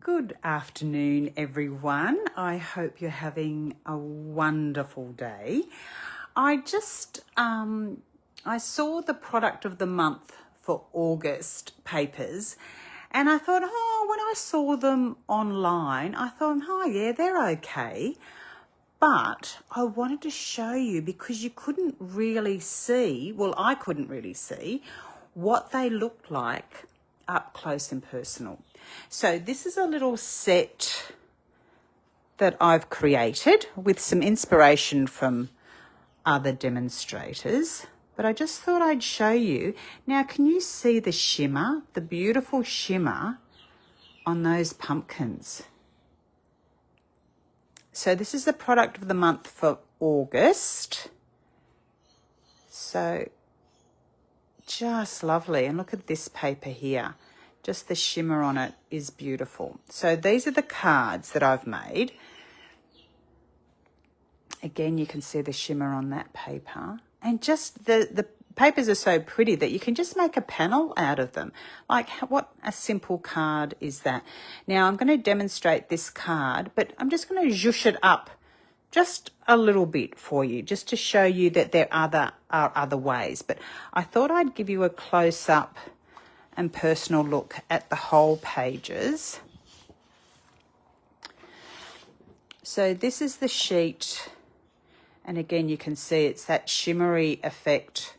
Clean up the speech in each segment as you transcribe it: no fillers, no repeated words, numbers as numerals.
Good afternoon, everyone. I hope you're having a wonderful day. I saw the product of the month for August papers, and I thought, when I saw them online, I thought, yeah, they're okay. But I wanted to show you because you couldn't really see, I couldn't really see what they looked like up close and personal. So this is a little set that I've created with some inspiration from other demonstrators, but I just thought I'd show you. Now, can you see the shimmer, the beautiful shimmer on those pumpkins? So this is the product of the month for August. So just lovely. And look at this paper here. Just the shimmer on it is beautiful. So these are the cards that I've made. Again, you can see the shimmer on that paper. And just the papers are so pretty that you can just make a panel out of them. Like, what a simple card is that. Now, I'm going to demonstrate this card, but I'm just going to zhoosh it up just a little bit for you, just to show you that there are other ways. But I thought I'd give you a close-up and personal look at the whole pages. So this is the sheet, and again you can see it's that shimmery effect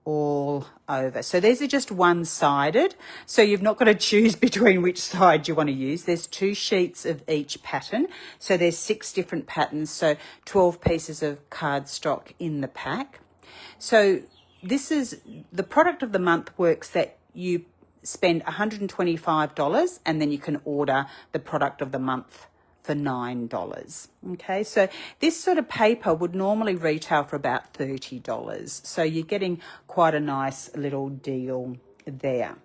all over. So these are just one-sided, so you've not got to choose between which side you want to use. There's 2 sheets of each pattern, so there's 6 different patterns, so 12 pieces of cardstock in the pack. So this is the product of the month. Works that you spend $125 and then you can order the product of the month for $9. Okay, so this sort of paper would normally retail for about $30. So you're getting quite a nice little deal there.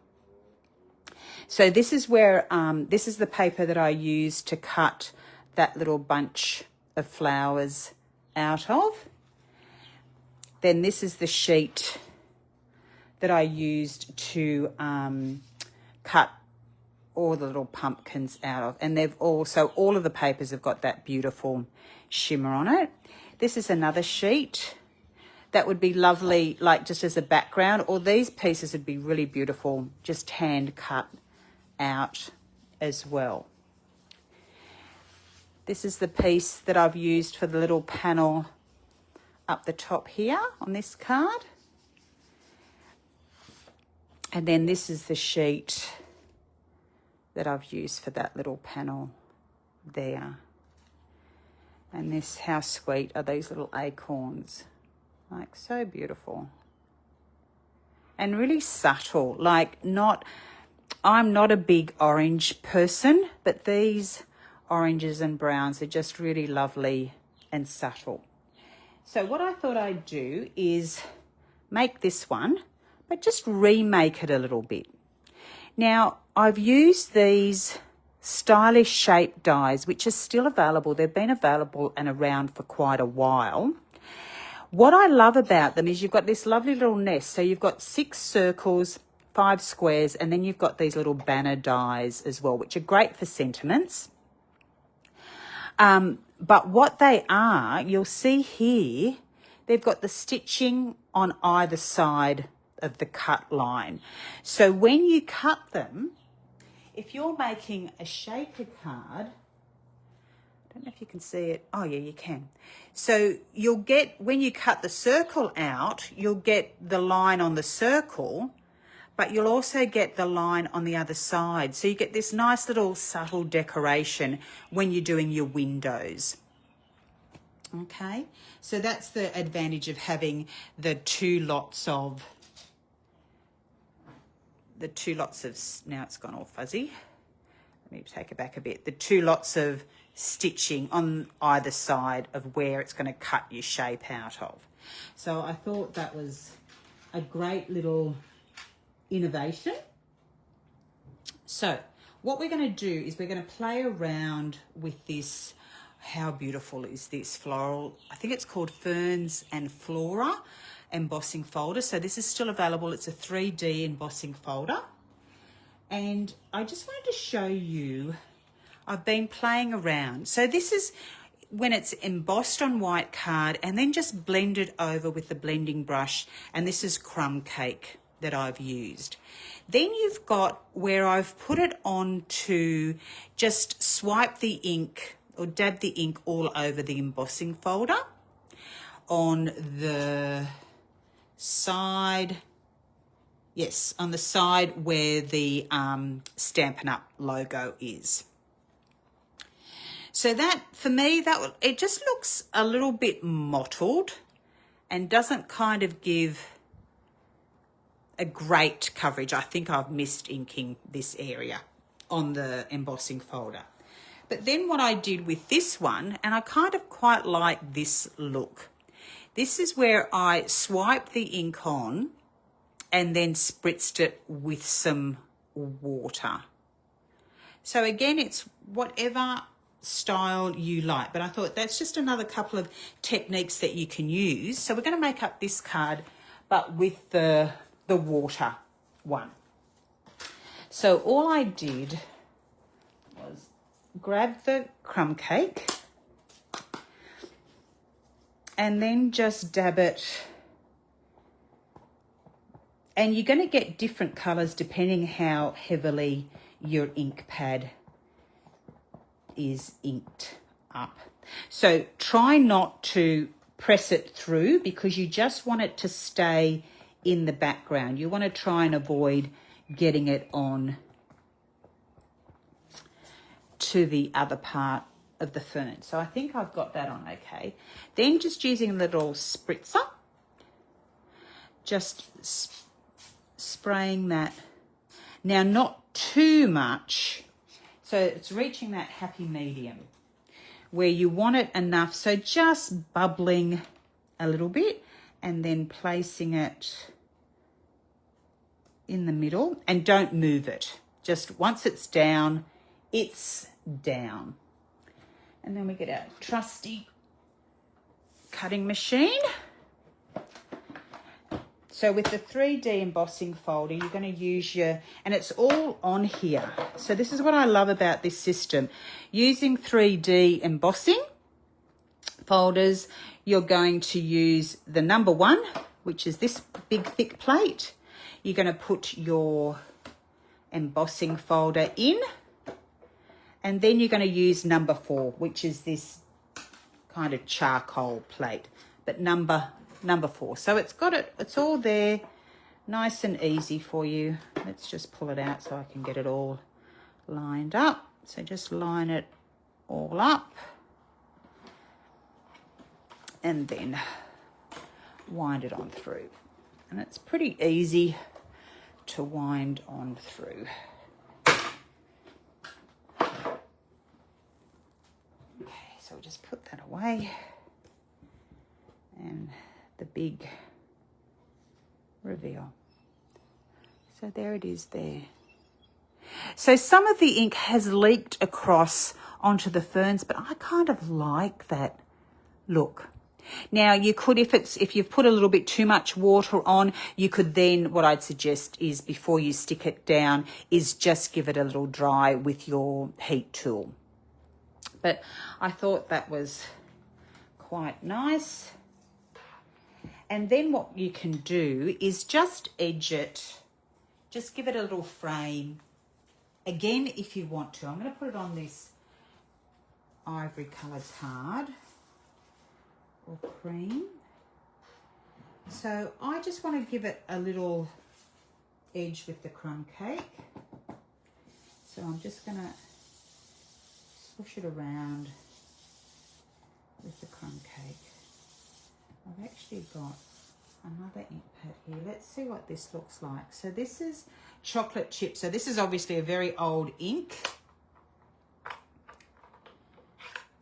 So this is where, this is the paper that I used to cut that little bunch of flowers out of. Then this is the sheet that I used to cut all the little pumpkins out of. And they've also, all of the papers have got that beautiful shimmer on it. This is another sheet that would be lovely, like just as a background, or these pieces would be really beautiful, just hand cut out as well. This is the piece that I've used for the little panel up the top here on this card. And then this is the sheet that I've used for that little panel there. And this, how sweet are these little acorns? Like, so beautiful. And really subtle, like I'm not a big orange person, but these oranges and browns are just really lovely and subtle. So what I thought I'd do is make this one, but just remake it a little bit. Now, I've used these stylish shape dies, which are still available. They've been available and around for quite a while. What I love about them is you've got this lovely little nest. So you've got 6 circles, 5 squares, and then you've got these little banner dies as well, which are great for sentiments. But what they are, you'll see here, they've got the stitching on either side of the cut line. So when you cut them, if you're making a shaker card, I don't know if you can see it. Oh yeah, you can. So you'll get, when you cut the circle out, you'll get the line on the circle, but you'll also get the line on the other side. So you get this nice little subtle decoration when you're doing your windows. Okay, so that's the advantage of having the two lots of, now it's gone all fuzzy. Let me take it back a bit. The 2 lots of stitching on either side of where it's going to cut your shape out of. So I thought that was a great little innovation. So what we're going to do is we're going to play around with this. How beautiful is this floral? I think it's called Ferns and Flora embossing folder. So this is still available. It's a 3D embossing folder. And I just wanted to show you I've been playing around. So this is when it's embossed on white card and then just blended over with the blending brush. And this is crumb cake that I've used. Then you've got where I've put it on to just swipe the ink or dab the ink all over the embossing folder on the side. Yes, on the side where the Stampin' Up logo is. So that, for me, it just looks a little bit mottled and doesn't kind of give a great coverage. I think I've missed inking this area on the embossing folder. But then what I did with this one, and I kind of quite like this look. This is where I swiped the ink on and then spritzed it with some water. So again, it's whatever style you like, but I thought that's just another couple of techniques that you can use. So we're going to make up this card, but with the water one. So all I did was grab the crumb cake and then just dab it. And you're going to get different colours depending how heavily your ink pad is inked up. So try not to press it through because you just want it to stay in the background. You want to try and avoid getting it on to the other part of the fern. So I think I've got that on okay. Then just using a little spritzer, just spraying that. Now not too much, so it's reaching that happy medium where you want it enough, so just bubbling a little bit and then placing it in the middle, and don't move it. Just once it's down, it's down. And then we get our trusty cutting machine. So with the 3D embossing folder, you're going to use your, and it's all on here. So this is what I love about this system. Using 3D embossing folders, you're going to use the number 1, which is this big thick plate. You're going to put your embossing folder in, and then you're going to use number 4, which is this kind of charcoal plate, but number 4. So it's all there, nice and easy for you. Let's just pull it out so I can get it all lined up. So just line it all up and then wind it on through. And it's pretty easy to wind on through. Okay, so we'll just put that away. And the big reveal. So there it is there. So some of the ink has leaked across onto the ferns, but I kind of like that look. Now you could, if you've put a little bit too much water on, you could then, what I'd suggest is before you stick it down, is just give it a little dry with your heat tool. But I thought that was quite nice. And then what you can do is just edge it, just give it a little frame. Again, if you want to, I'm going to put it on this ivory coloured card or cream. So I just want to give it a little edge with the crumb cake. So I'm just going to push it around with the crumb cake. I've actually got another ink pad here. Let's see what this looks like. So this is chocolate chip. So this is obviously a very old ink.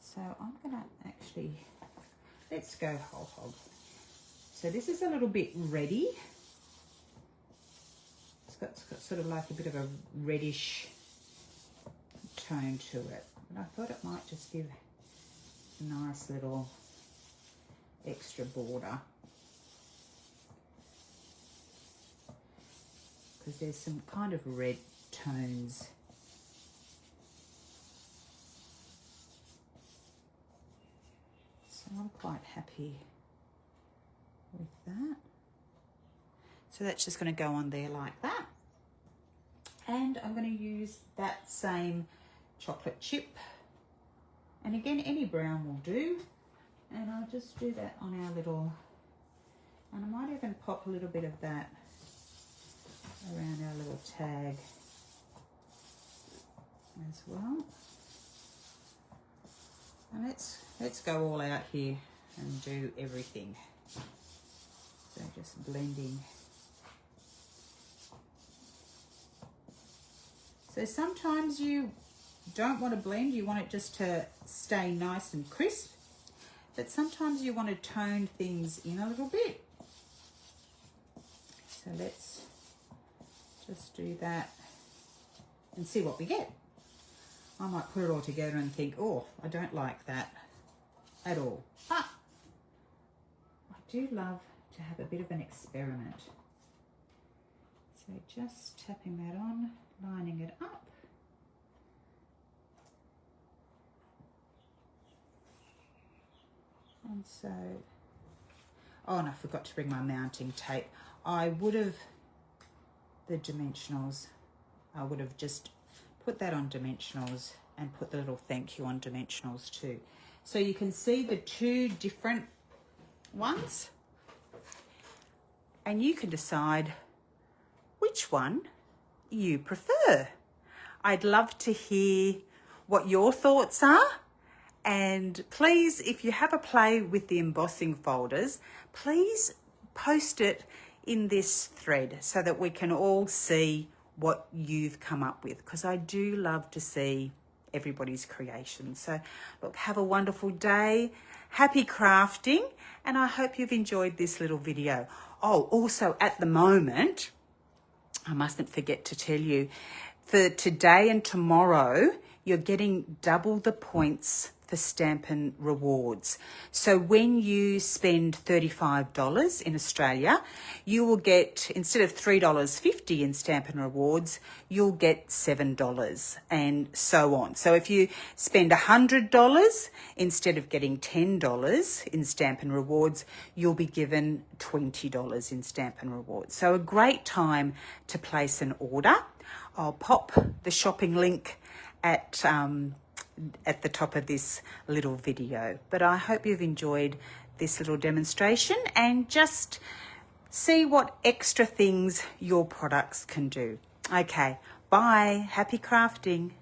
So I'm going to actually, let's go whole hog. So this is a little bit reddy. It's got sort of like a bit of a reddish tone to it. And I thought it might just give a nice little extra border. Because there's some kind of red tones quite happy with that. So that's just going to go on there like that. And I'm going to use that same chocolate chip. And again, any brown will do. And I'll just do that on our little, and I might even pop a little bit of that around our little tag as well. And let's go all out here and do everything. So just blending. So sometimes you don't want to blend, you want it just to stay nice and crisp. But sometimes you want to tone things in a little bit. So let's just do that and see what we get. I might put it all together and think, oh, I don't like that at all. But I do love to have a bit of an experiment. So just tapping that on, lining it up. And so, oh, and I forgot to bring my mounting tape. I would have, the dimensionals, I would have just put that on dimensionals and put the little thank you on dimensionals too. So you can see the two different ones and you can decide which one you prefer. I'd love to hear what your thoughts are. And please, if you have a play with the embossing folders, please post it in this thread so that we can all see what you've come up with, because I do love to see everybody's creation. So look, have a wonderful day, happy crafting, and I hope you've enjoyed this little video. Oh, also at the moment, I mustn't forget to tell you, for today and tomorrow, you're getting double the points for Stampin rewards. So when you spend $35 in Australia, you will get, instead of $3.50 in Stampin rewards, you'll get $7 and so on. So if you spend $100, instead of getting $10 in Stampin rewards, you'll be given $20 in Stampin rewards. So a great time to place an order. I'll pop the shopping link at the top of this little video. But I hope you've enjoyed this little demonstration and just see what extra things your products can do. Okay, bye. Happy crafting.